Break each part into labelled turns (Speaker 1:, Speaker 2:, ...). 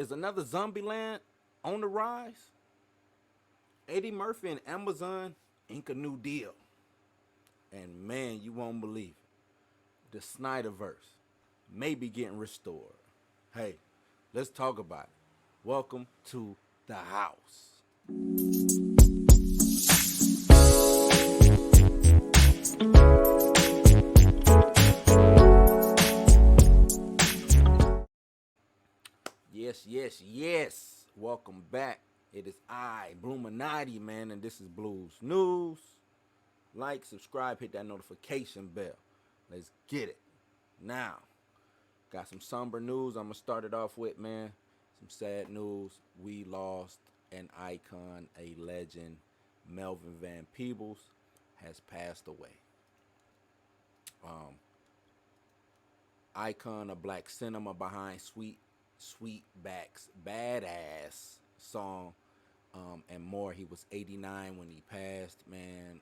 Speaker 1: Is another Zombieland on the rise? Eddie Murphy and Amazon ink a new deal. And man, you won't believe it. The Snyderverse may be getting restored. Hey, let's talk about it. Welcome to the house. Yes, yes, yes. Welcome back. It is I, Bluminati, man, and this is Blues News. Like, subscribe, hit that notification bell. Let's get it. Now, got some somber news I'm going to start it off with, man. Some sad news. We lost an icon, a legend. Melvin Van Peebles has passed away. Um, Icon of black cinema behind Sweetback's badass song and more. He was 89 when he passed, man.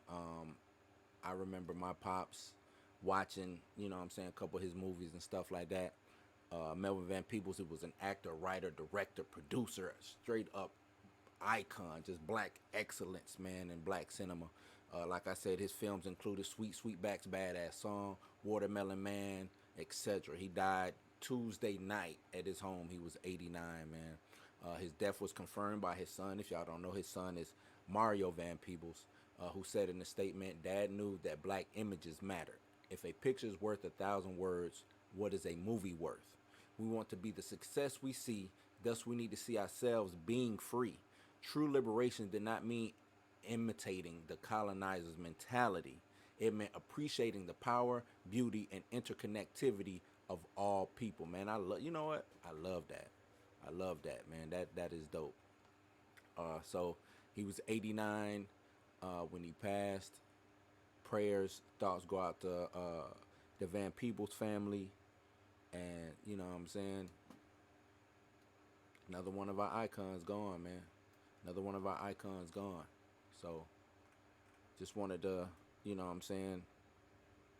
Speaker 1: I remember my pops watching, you know what I'm saying, a couple of his movies and stuff like that. Melvin Van Peebles, he was an actor, writer, director, producer, straight up icon, just black excellence, man, in black cinema. Like I said, his films included Sweetback's badass song, Watermelon Man, etc. He died Tuesday night at his home. He was 89, man. His death was confirmed by his son. If y'all don't know, his son is Mario Van Peebles, who said in a statement, "Dad knew that black images matter. If a picture is worth 1,000 words, what is a movie worth? We want to be the success we see, thus we need to see ourselves being free. True liberation did not mean imitating the colonizer's mentality. It meant appreciating the power, beauty, and interconnectivity of all people." Man, you know what? I love that. I love that, man. That is dope. So he was 89 when he passed. Prayers, thoughts go out to the Van Peebles family, and you know what I'm saying. Another one of our icons gone, man. Another one of our icons gone. So just wanted to, you know what I'm saying,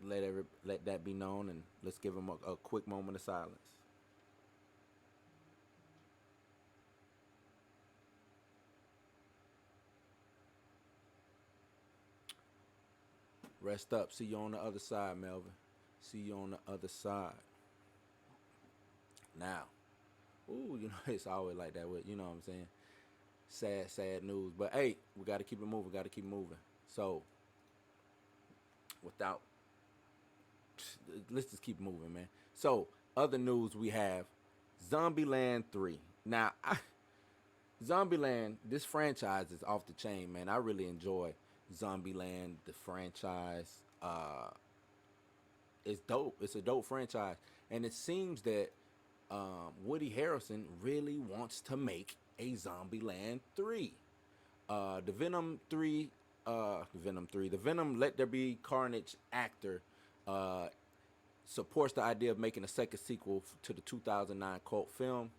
Speaker 1: let that be known, and let's give him a quick moment of silence. Rest up. See you on the other side, Melvin. See you on the other side. Now, ooh, you know, it's always like that with, you know what I'm saying, sad news. But hey, we got to keep it moving. Got to keep moving. So, without, let's just keep moving, man. So, other news we have Zombieland 3. Now, Zombieland, this franchise is off the chain, man. I really enjoy Zombieland, the franchise. It's dope. It's a dope franchise. And it seems that Woody Harrelson really wants to make a Zombieland 3. The Venom 3, the Venom Let There Be Carnage actor uh, supports the idea of making a second sequel to the 2009 cult film.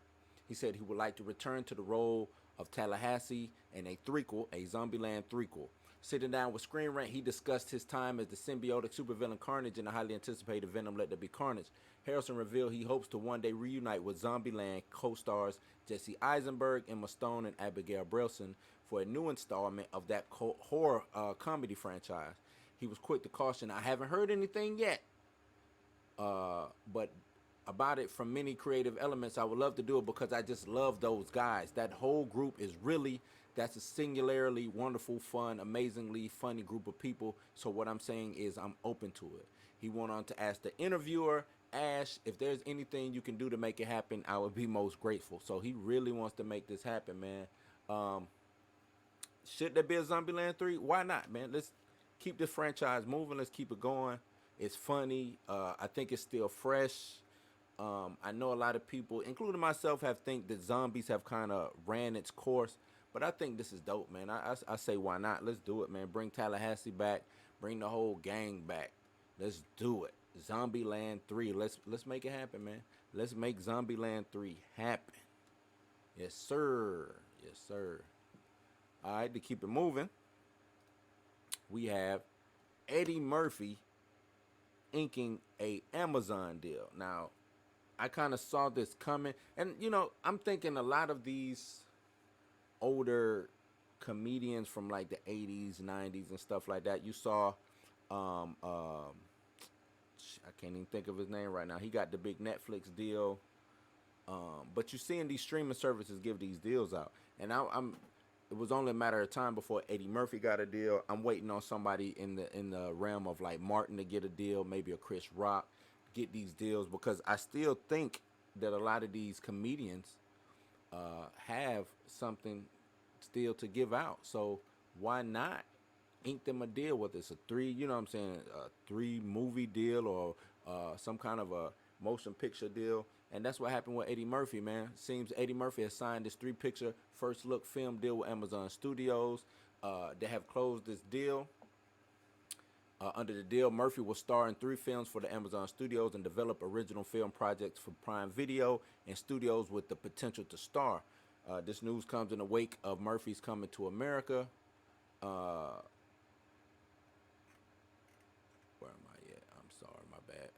Speaker 1: He said he would like to return to the role of Tallahassee in a threequel, a Zombieland threequel. Sitting down with Screen Rant, he discussed his time as the symbiotic supervillain Carnage in the highly anticipated Venom Let There Be Carnage. Harrison revealed he hopes to one day reunite with Zombieland co-stars Jesse Eisenberg, Emma Stone, and Abigail Breslin for a new installment of that horror comedy franchise. He was quick to caution, "I haven't heard anything yet, but about it from many creative elements. I would love to do it because I just love those guys. That whole group is really, that's a singularly wonderful, fun, amazingly funny group of people. So what I'm saying is I'm open to it." He went on to ask the interviewer, Ash, if there's anything you can do to make it happen, I would be most grateful. So he really wants to make this happen, man. Um, should there be a Zombieland 3? Why not, man? Let's keep this franchise moving. Let's keep it going. It's funny. I think it's still fresh. I know a lot of people, including myself, have think that zombies have kind of ran its course, but I think this is dope, man. I say why not? Let's do it, man. Bring Tallahassee back. Bring the whole gang back. Let's do it. Zombieland 3. Let's make it happen, man. Let's make Zombieland 3 happen. Yes, sir. Yes, sir. All right, to keep it moving, we have Eddie Murphy inking a Amazon deal. Now, I kind of saw this coming, and I'm thinking a lot of these older comedians from like the 80s, 90s, and stuff like that. You saw, um, um, I can't even think of his name right now. He got the big Netflix deal. But you're seeing these streaming services give these deals out, and I'm. It was only a matter of time before Eddie Murphy got a deal. I'm waiting on somebody in the realm of like Martin to get a deal, maybe a Chris Rock, get these deals because I still think that a lot of these comedians have something still to give out. So why not ink them a deal, whether it's a three, you know what I'm saying, a three movie deal or some kind of a motion picture deal. And that's what happened with Eddie Murphy, man. Seems Eddie Murphy has signed this three picture first look film deal with Amazon Studios. They have closed this deal. Under the deal, Murphy will star in three films for the Amazon Studios and develop original film projects for Prime Video and studios with the potential to star. This news comes in the wake of Murphy's coming to America. Uh, where am I at? I'm sorry, my bad.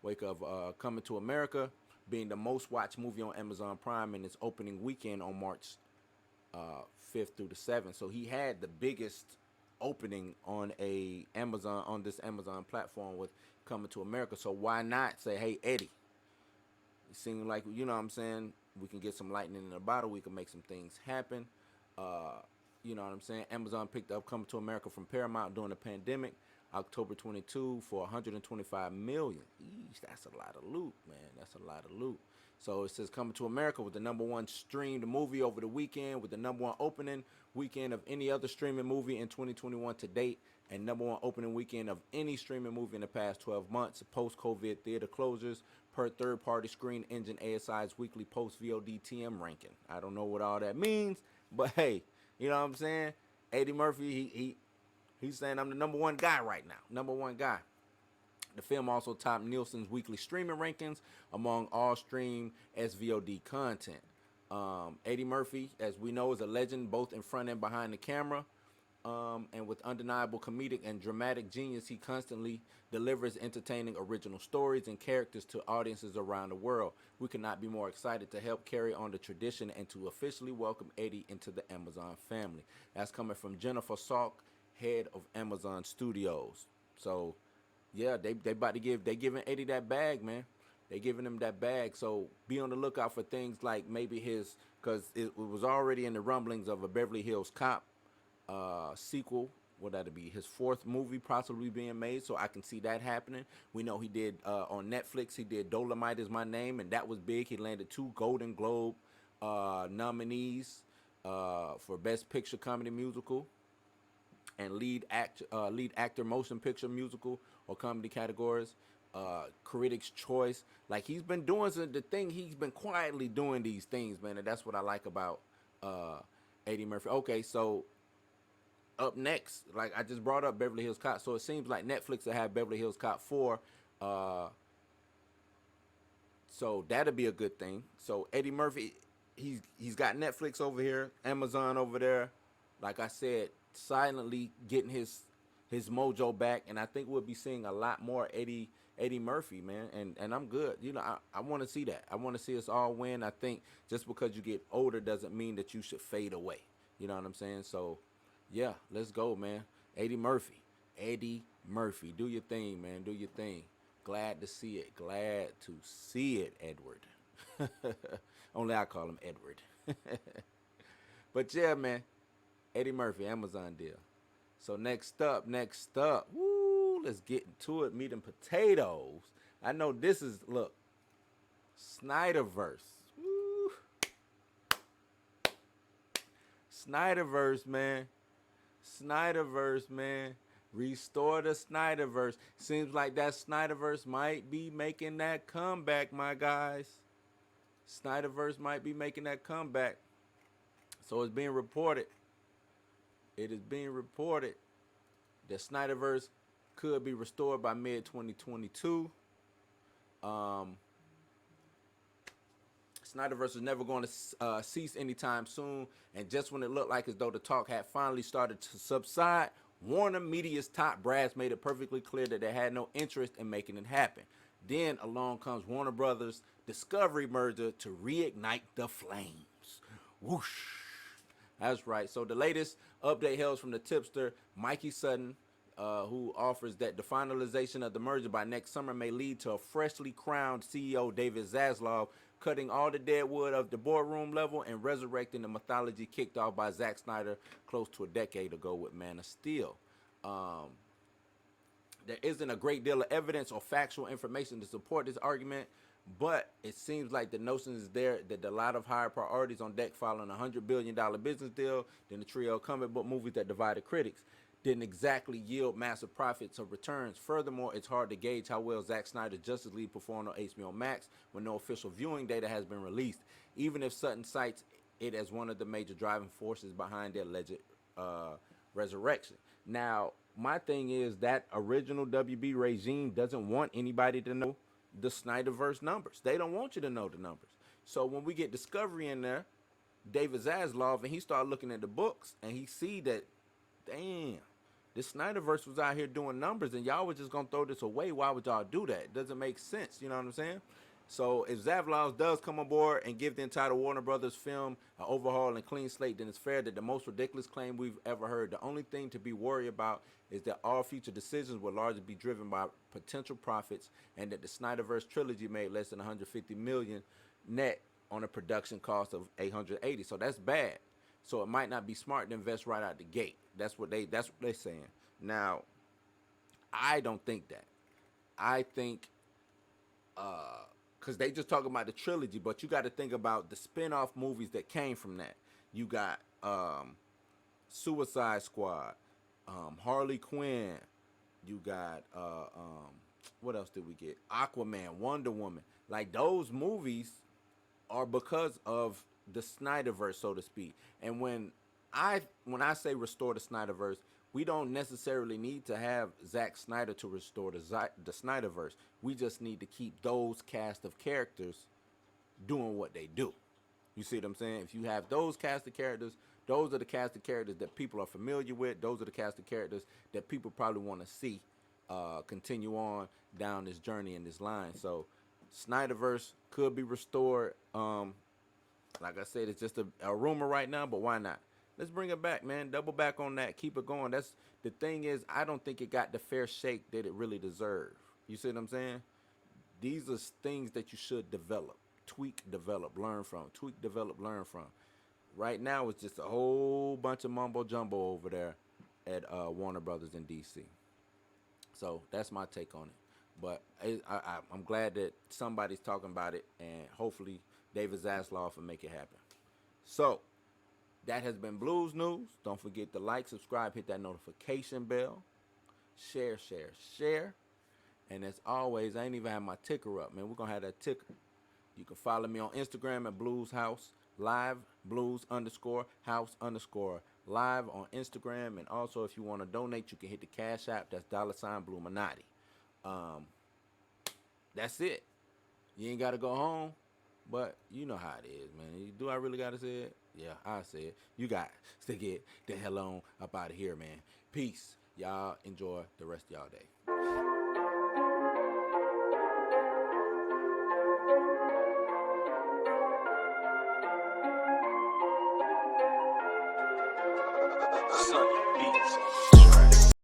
Speaker 1: Wake of Coming to America being the most watched movie on Amazon Prime in its opening weekend on March 5th through the 7th. So he had the biggest opening on this Amazon platform with Coming to America. So why not say, hey Eddie, it seems like what I'm saying, we can get some lightning in a bottle, we can make some things happen. You know what I'm saying? Amazon picked up Coming to America from Paramount during the pandemic, October 22 for 125 million. Eesh, that's a lot of loot, man. That's a lot of loot. So it says Coming to America was the number one streamed movie over the weekend, with the number one opening weekend of any other streaming movie in 2021 to date, and number one opening weekend of any streaming movie in the past 12 months. Post-COVID theater closures per third-party Screen Engine ASI's weekly post-VOD TM ranking. I don't know what all that means, but hey, you know what I'm saying? Eddie Murphy, he's saying I'm the number one guy right now. Number one guy. The film also topped Nielsen's weekly streaming rankings among all stream SVOD content. Eddie Murphy, as we know, is a legend both in front and behind the camera. And with undeniable comedic and dramatic genius, he constantly delivers entertaining original stories and characters to audiences around the world. We could not be more excited to help carry on the tradition and to officially welcome Eddie into the Amazon family. That's coming from Jennifer Salk, head of Amazon Studios. So, yeah, they about to they giving Eddie that bag, man. They giving him that bag. So be on the lookout for things like maybe because it was already in the rumblings of a Beverly Hills Cop sequel. What that'd be? His fourth movie possibly being made. So I can see that happening. We know he did on Netflix. He did Dolomite Is My Name, and that was big. He landed 2 Golden Globe nominees for Best Picture Comedy Musical and lead actor motion picture musical or comedy categories. Critics Choice. Like, he's been doing he's been quietly doing these things, man, and that's what I like about Eddie Murphy. Okay, so up next, like I just brought up Beverly Hills Cop, so it seems like Netflix will have Beverly Hills Cop 4. So that'll be a good thing. So Eddie Murphy, he's got Netflix over here, Amazon over there. Like I said, silently getting his mojo back, and I think we'll be seeing a lot more Eddie Murphy, man, and I'm good. I want to see that. I want to see us all win. I think just because you get older doesn't mean that you should fade away. You know what I'm saying? So, yeah, let's go, man. Eddie Murphy, do your thing, man. Do your thing. Glad to see it. Glad to see it, Edward. Only I call him Edward. But yeah, man, Eddie Murphy, Amazon deal. So next up, woo, let's get into it. Meat and potatoes. I know this is, look, Snyderverse. Woo. Snyderverse, man. Restore the Snyderverse. Seems like that Snyderverse might be making that comeback, my guys. Snyderverse might be making that comeback. So it's being reported. It is being reported that Snyderverse could be restored by mid-2022. Snyderverse is never going to cease anytime soon. And just when it looked like as though the talk had finally started to subside, Warner Media's top brass made it perfectly clear that they had no interest in making it happen. Then along comes Warner Brothers Discovery merger to reignite the flames. Whoosh. That's right. So the latest update hails from the tipster Mikey Sutton, who offers that the finalization of the merger by next summer may lead to a freshly crowned CEO David Zaslav cutting all the dead wood of the boardroom level and resurrecting the mythology kicked off by Zack Snyder close to a decade ago with Man of Steel. Um, there isn't a great deal of evidence or factual information to support this argument, but it seems like the notion is there that a lot of higher priorities on deck following a $100 billion business deal than the trio of comic book movies that divided critics didn't exactly yield massive profits or returns. Furthermore, it's hard to gauge how well Zack Snyder's Justice League performed on HBO Max when no official viewing data has been released, even if Sutton cites it as one of the major driving forces behind the alleged resurrection. Now, my thing is that original WB regime doesn't want anybody to know the Snyderverse numbers. They don't want you to know the numbers. So when we get Discovery in there, David Zaslav, and he started looking at the books, and he see that, damn, this Snyderverse was out here doing numbers, and y'all was just gonna throw this away. Why would y'all do that? It doesn't make sense. You know what I'm saying? So if Zaslav does come aboard and give the entire Warner Brothers film an overhaul and clean slate, then it's fair that the most ridiculous claim we've ever heard. The only thing to be worried about is that all future decisions will largely be driven by potential profits, and that the Snyderverse trilogy made less than 150 million net on a production cost of 880. So that's bad. So it might not be smart to invest right out the gate. That's what they're saying. Now, I don't think that. I think because they just talking about the trilogy, but you got to think about the spin-off movies that came from that. You got Suicide Squad, Harley Quinn. You got what else did we get? Aquaman, Wonder Woman. Like those movies are because of the Snyderverse, so to speak. And when I say restore the Snyderverse, we don't necessarily need to have Zack Snyder to restore the Snyderverse. We just need to keep those cast of characters doing what they do. You see what I'm saying? If you have those cast of characters, those are the cast of characters that people are familiar with. Those are the cast of characters that people probably want to see continue on down this journey in this line. So Snyderverse could be restored. Like I said, it's just a rumor right now, but why not? Let's bring it back, man. Double back on that. Keep it going. That's the thing is, I don't think it got the fair shake that it really deserved. You see what I'm saying? These are things that you should develop, tweak, develop, learn from. Tweak, develop, learn from. Right now, it's just a whole bunch of mumbo jumbo over there at Warner Brothers in DC. So that's my take on it. But I'm glad that somebody's talking about it, and hopefully David Zaslav will make it happen. So that has been Blues News. Don't forget to like, subscribe, hit that notification bell, share, share, share. And as always, I ain't even have my ticker up, man. We're going to have that ticker. You can follow me on Instagram at Blues House Live, Blues _House _Live on Instagram. And also, if you want to donate, you can hit the Cash App. That's $Bluminati. That's it. You ain't got to go home, but you know how it is, man. Do I really got to say it? Yeah, I say it. You got to get the hell on up out of here, man. Peace. Y'all enjoy the rest of y'all day.